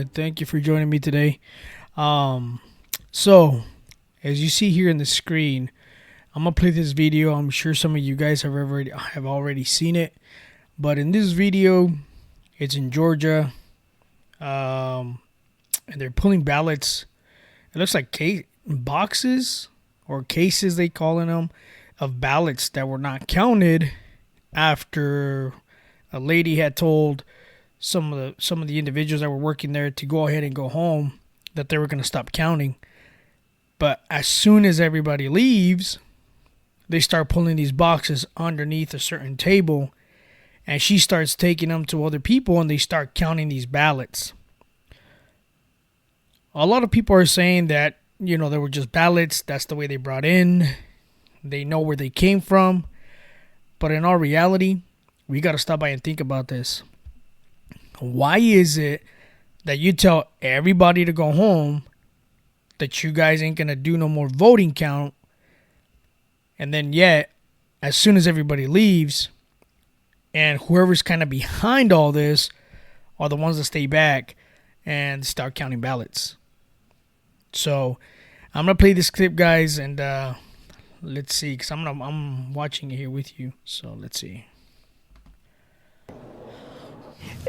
good. Thank you for joining me today. So, as you see here in the screen, I'm gonna play this video. I'm sure some of you guys have already seen it, but in this video, it's in Georgia, and they're pulling ballots. It looks like boxes or cases, they calling them, of ballots that were not counted after a lady had told some of the individuals that were working there to go ahead and go home, that they were going to stop counting. But as soon as everybody leaves, they start pulling these boxes underneath a certain table, and she starts taking them to other people, and they start counting these ballots. A lot of people are saying that, they were just ballots. That's the way they brought in. They know where they came from. But in all reality, we got to stop by and think about this. Why is it that you tell everybody to go home, that you guys ain't going to do no more voting count, and then yet, as soon as everybody leaves, and whoever's kind of behind all this are the ones that stay back and start counting ballots? So I'm going to play this clip, guys, and let's see, because I'm watching it here with you. So let's see.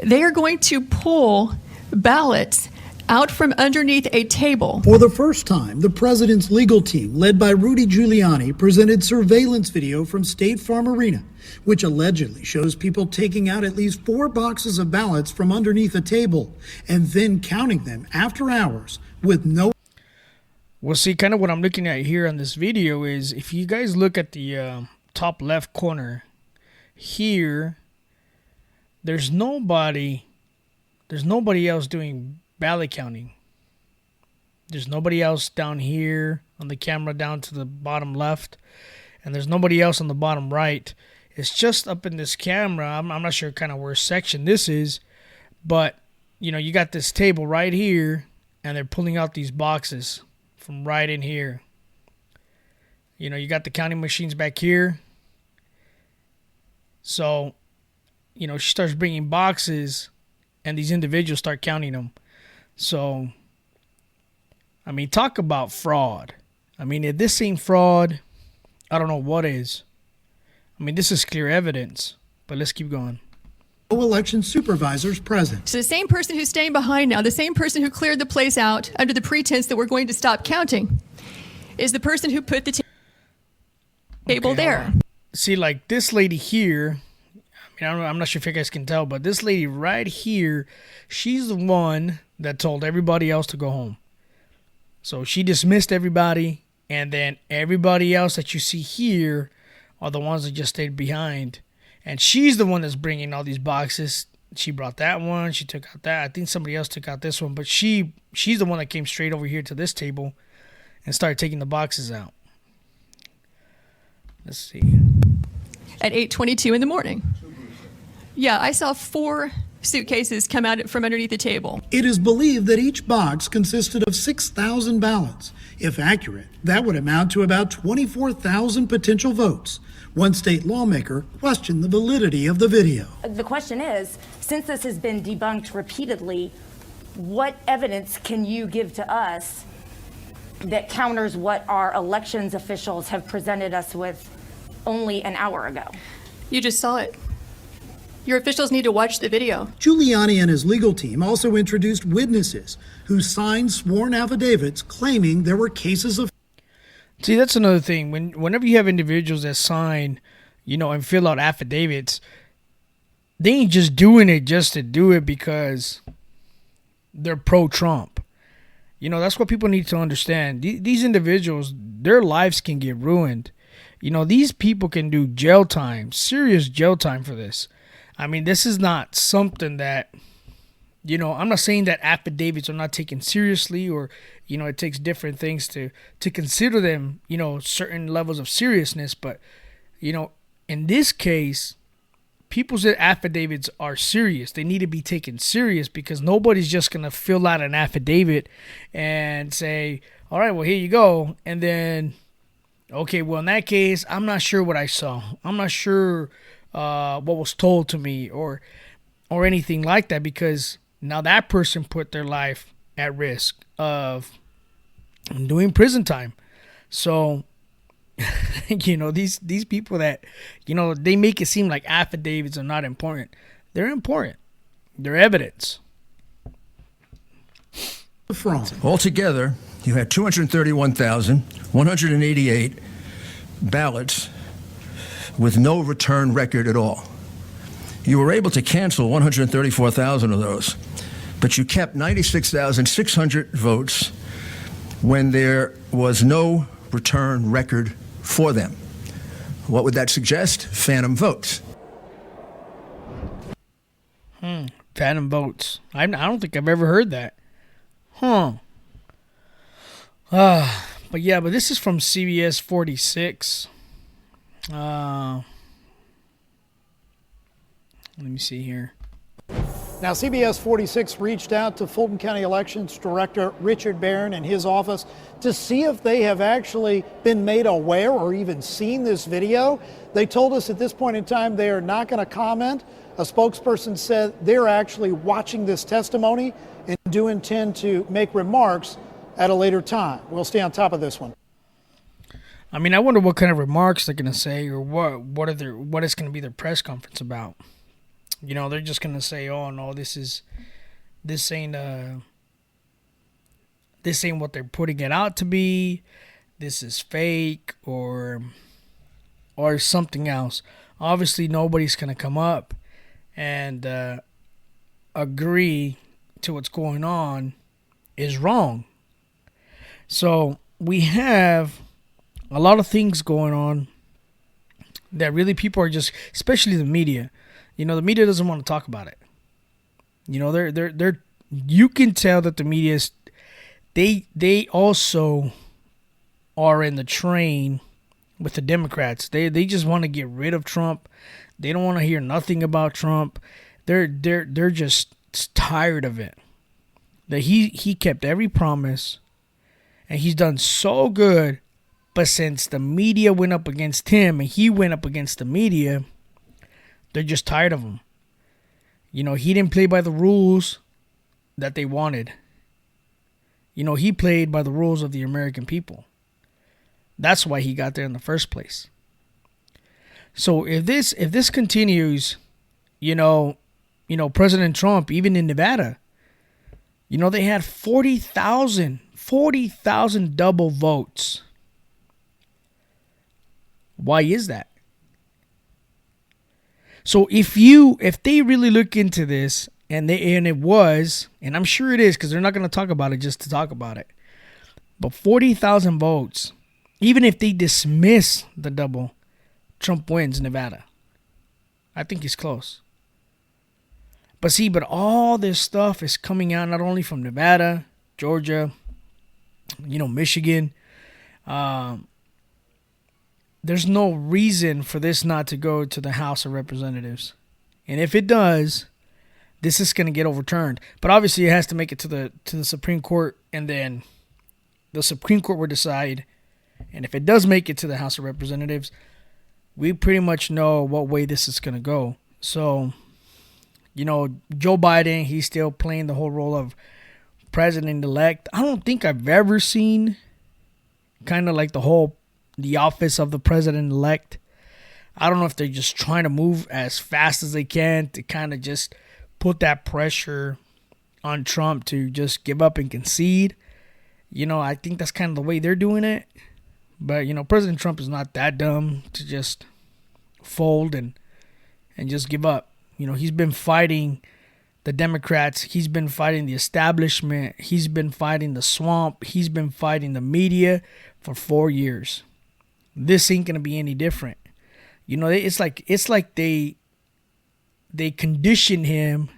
They are going to pull ballots out from underneath a table. For the first time, the president's legal team, led by Rudy Giuliani, presented surveillance video from State Farm Arena, which allegedly shows people taking out at least 4 boxes of ballots from underneath a table and then counting them after hours with no... Well, see, kind of what I'm looking at here on this video is, if you guys look at the top left corner here, there's nobody else doing ballot counting. There's nobody else down here on the camera down to the bottom left, and there's nobody else on the bottom right. It's just up in this camera. I'm not sure kind of where section this is, but you got this table right here, and they're pulling out these boxes from right in here. You got the counting machines back here. So, she starts bringing boxes, and these individuals start counting them. So, talk about fraud. If this ain't fraud, I don't know what is. This is clear evidence, but let's keep going. No election supervisors present. So the same person who's staying behind now, the same person who cleared the place out under the pretense that we're going to stop counting, is the person who put the table there. See, like this lady here, I'm not sure if you guys can tell, but this lady right here, she's the one that told everybody else to go home. So she dismissed everybody, and then everybody else that you see here are the ones that just stayed behind. And she's the one that's bringing all these boxes. She brought that one. She took out that. I think somebody else took out this one. But she's the one that came straight over here to this table and started taking the boxes out. Let's see. At 8:22 in the morning. Yeah, I saw 4 suitcases come out from underneath the table. It is believed that each box consisted of 6,000 ballots. If accurate, that would amount to about 24,000 potential votes. One state lawmaker questioned the validity of the video. The question is, since this has been debunked repeatedly, what evidence can you give to us that counters what our elections officials have presented us with only an hour ago? You just saw it. Your officials need to watch the video. Giuliani and his legal team also introduced witnesses who signed sworn affidavits claiming there were cases of... See, that's another thing. Whenever you have individuals that sign, and fill out affidavits, they ain't just doing it just to do it because they're pro-Trump. That's what people need to understand. These individuals, their lives can get ruined. These people can do jail time, serious jail time for this. This is not something that, I'm not saying that affidavits are not taken seriously, or, it takes different things to consider them, certain levels of seriousness. But, in this case, people's affidavits are serious. They need to be taken serious, because nobody's just going to fill out an affidavit and say, all right, well, here you go. And then, okay, well, in that case, I'm not sure what I saw. I'm not sure what was told to me or anything like that, because Now that person put their life at risk of doing prison time. So, these people that, they make it seem like affidavits are not important. They're important. They're evidence. Altogether, you had 231,188 ballots with no return record at all. You were able to cancel 134,000 of those, but you kept 96,600 votes when there was no return record for them. What would that suggest? Phantom votes. Phantom votes. I don't think I've ever heard that. But this is from CBS 46. Let me see here. Now, CBS 46 reached out to Fulton County Elections Director Richard Barron and his office to see if they have actually been made aware or even seen this video. They told us at this point in time they are not going to comment. A spokesperson said they're actually watching this testimony and do intend to make remarks at a later time. We'll stay on top of this one. I mean, I wonder what kind of remarks they're going to say, or what is going to be their press conference about. They're just going to say, "Oh no, this ain't what they're putting it out to be. This is fake," or something else. Obviously, nobody's going to come up and agree to what's going on is wrong. So we have a lot of things going on that really people are just, especially the media. The media doesn't want to talk about it. They're you can tell that the media is, they also are in the train with the Democrats. They just want to get rid of Trump. They don't want to hear nothing about Trump. They're just tired of it. That he kept every promise, and he's done so good. But since the media went up against him and he went up against the media, they're just tired of him. He didn't play by the rules that they wanted. He played by the rules of the American people. That's why he got there in the first place. So if this continues, President Trump, even in Nevada, they had 40,000 double votes. Why is that? So if they really look into this, and I'm sure it is, because they're not going to talk about it just to talk about it. But 40,000 votes, even if they dismiss the double, Trump wins Nevada. I think he's close. But all this stuff is coming out not only from Nevada, Georgia, Michigan. There's no reason for this not to go to the House of Representatives. And if it does, this is going to get overturned. But obviously it has to make it to the Supreme Court, and then the Supreme Court will decide. And if it does make it to the House of Representatives, we pretty much know what way this is going to go. So, Joe Biden, he's still playing the whole role of president-elect. I don't think I've ever seen kind of like the office of the president-elect. I don't know if they're just trying to move as fast as they can to kind of just put that pressure on Trump to just give up and concede. I think that's kind of the way they're doing it. But, President Trump is not that dumb to just fold and just give up. He's been fighting the Democrats. He's been fighting the establishment. He's been fighting the swamp. He's been fighting the media for 4 years. This ain't gonna be any different. It's like they conditioned him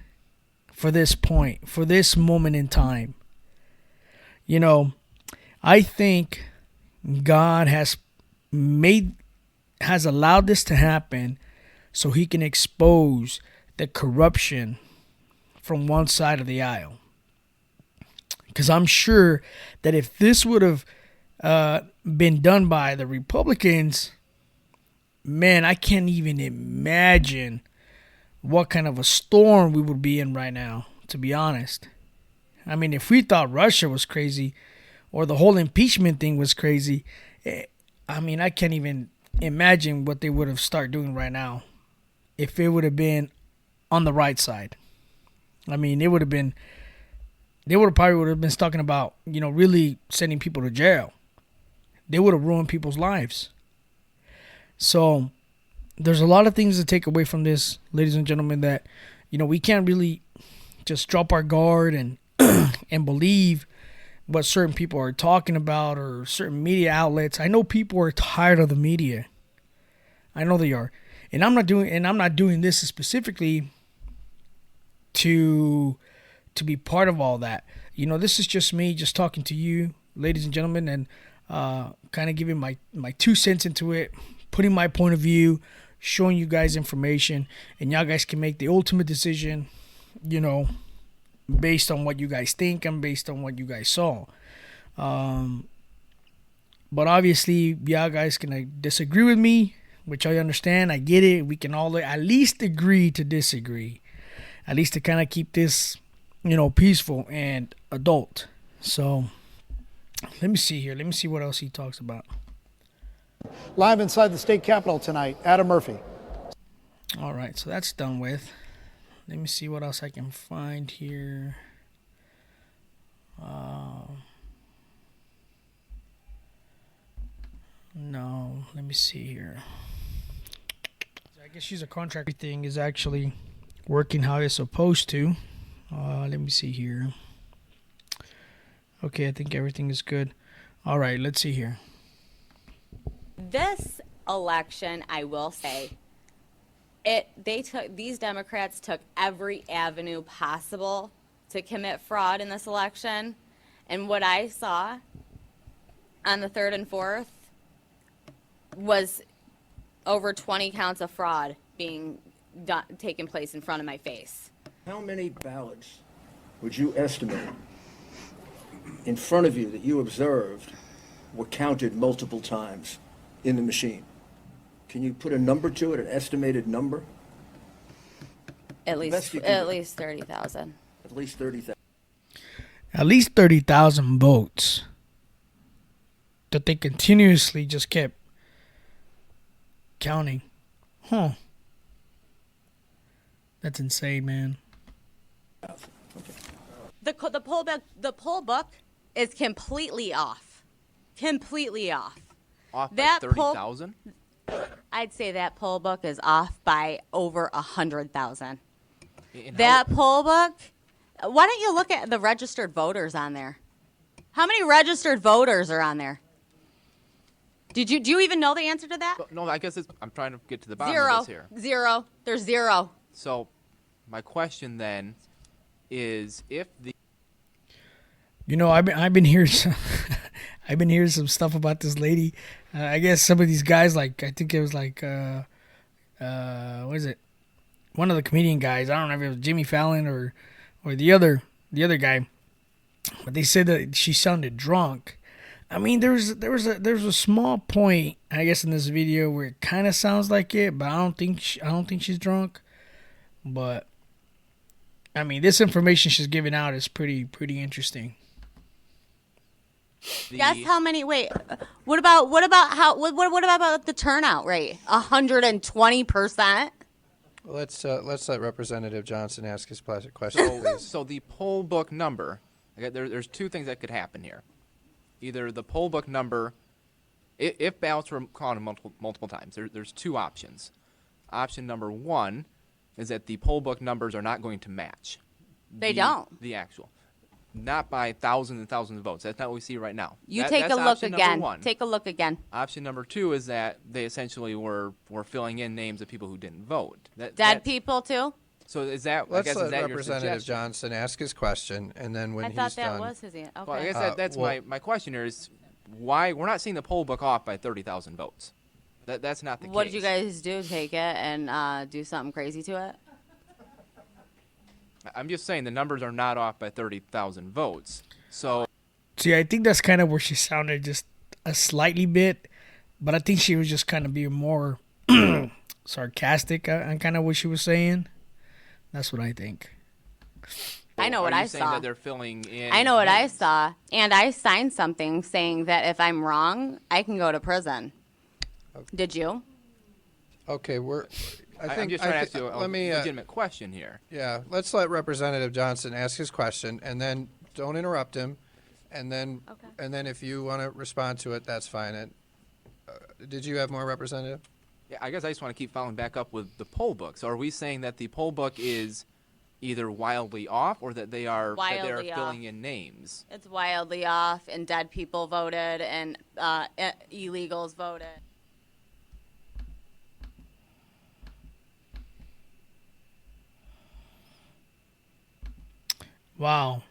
for this point, for this moment in time. I think God has allowed this to happen so he can expose the corruption from one side of the aisle. Because I'm sure that if this would have been done by the Republicans, man, I can't even imagine what kind of a storm we would be in right now to be honest. I mean, if we thought Russia was crazy or the whole impeachment thing was crazy, I mean, I can't even imagine what they would have started doing right now if it would have been on the right side. I mean, they would have probably been talking about, really sending people to jail. They would have ruined people's lives. So there's a lot of things to take away from this, ladies and gentlemen, that, we can't really just drop our guard and and believe what certain people are talking about or certain media outlets. I know people are tired of the media. I know they are. And I'm not doing this specifically to be part of all that. This is just me just talking to you, ladies and gentlemen, and kind of giving my 2 cents into it, putting my point of view, showing you guys information, and y'all guys can make the ultimate decision, based on what you guys think and based on what you guys saw. But obviously, y'all guys can disagree with me, which I understand. I get it. We can all at least agree to disagree, at least to kind of keep this, peaceful and adult. So let me see here. Let me see what else he talks about. Live inside the state capitol tonight, Adam Murphy. All right, so that's done with. Let me see what else I can find here. No, let me see here. I guess she's a contract. Everything is actually working how it's supposed to. Let me see here. Okay, I think everything is good. All right, let's see here. This election, I will say, these Democrats took every avenue possible to commit fraud in this election, and what I saw on the 3rd and 4th was over 20 counts of fraud being taking place in front of my face. How many ballots would you estimate in front of you that you observed were counted multiple times in the machine? Can you put a number to it, an estimated number? At least 30,000. At least 30,000. At least 30,000 votes that they continuously just kept counting. Huh. That's insane, man. The poll book is completely off. Completely off. Off by 30,000? I'd say that poll book is off by over 100,000. That poll book, why don't you look at the registered voters on there? How many registered voters are on there? Do you even know the answer to that? No, I guess I'm trying to get to the bottom of this here. Zero. There's zero. So my question then is if the... I've been hearing some, I've been hearing some stuff about this lady. I guess some of these guys, like, I think it was like, what is it? One of the comedian guys. I don't know if it was Jimmy Fallon or the other guy, but they said that she sounded drunk. I mean, there was a small point, I guess, in this video where it kind of sounds like it, but I don't think she's drunk. But I mean, this information she's giving out is pretty interesting. Guess how many? Wait, what about the turnout rate? 120%. Let's let Representative Johnson ask his question, please. So the poll book number, okay, there's two things that could happen here. Either the poll book number, if ballots were counted multiple times, there's two options. Option number one is that the poll book numbers are not going to match. They don't. The actual. Not by thousands and thousands of votes. That's not what we see right now. Take a look again. Take a look again. Option number two is that they essentially were filling in names of people who didn't vote. Dead people too? So is that? Let's I guess, let is that Representative Johnson ask his question, and then when he's done. I thought that was his answer. Okay. Well, I guess that's my question here is why we're not seeing the poll book off by 30,000 votes. That's not the case. What did you guys do? Take it and do something crazy to it? I'm just saying the numbers are not off by 30,000 votes. So, see, I think that's kind of where she sounded just a slightly bit, but I think she was just kind of being more sarcastic on kind of what she was saying. That's what I think. I know what Are you I saying saw. that they're filling in? I know what I names? saw, and I signed something saying that if I'm wrong, I can go to prison. Did you? Okay, I'm just trying to ask you a let me, legitimate question here. yeah, let's let Representative Johnson ask his question, and then don't interrupt him, and then Okay. and then if you want to respond to it, that's fine. And did you have more, Representative? Yeah, I guess I just want to keep following back up with the poll book. So are we saying that the poll book is either wildly off or that they are Wildly filling off. in names? It's wildly off, and dead people voted, and illegals voted. Wow.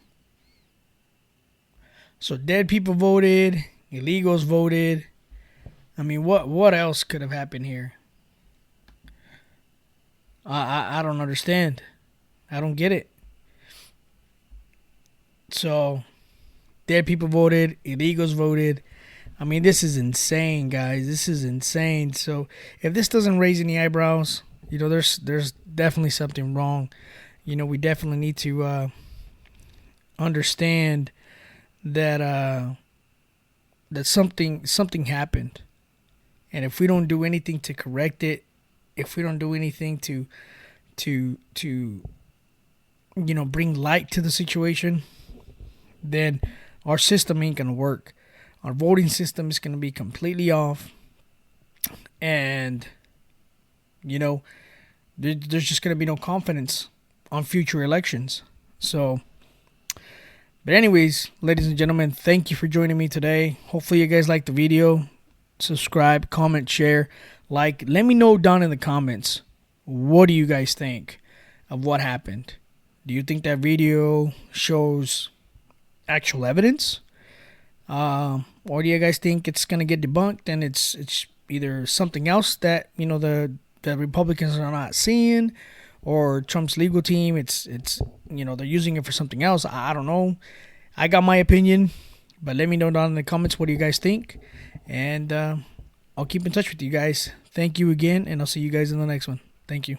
So dead people voted, illegals voted. I mean, what else could have happened here? I don't understand. I don't get it. So, dead people voted, illegals voted. I mean, this is insane, guys. This is insane. So, if this doesn't raise any eyebrows, there's definitely something wrong. We definitely need to understand that that something happened, and if we don't do anything to correct it, if we don't do anything to bring light to the situation, then our system ain't gonna work. Our voting system is gonna be completely off, and there's just gonna be no confidence on future elections. So, but anyways, ladies and gentlemen, thank you for joining me today. Hopefully you guys liked the video. Subscribe, comment, share, like. Let me know down in the comments, what do you guys think of what happened? Do you think that video shows actual evidence? Or do you guys think it's going to get debunked and it's either something else that, the Republicans are not seeing, or Trump's legal team, it's they're using it for something else? I don't know. I got my opinion, but let me know down in the comments, what do you guys think? And I'll keep in touch with you guys. Thank you again, and I'll see you guys in the next one. Thank you.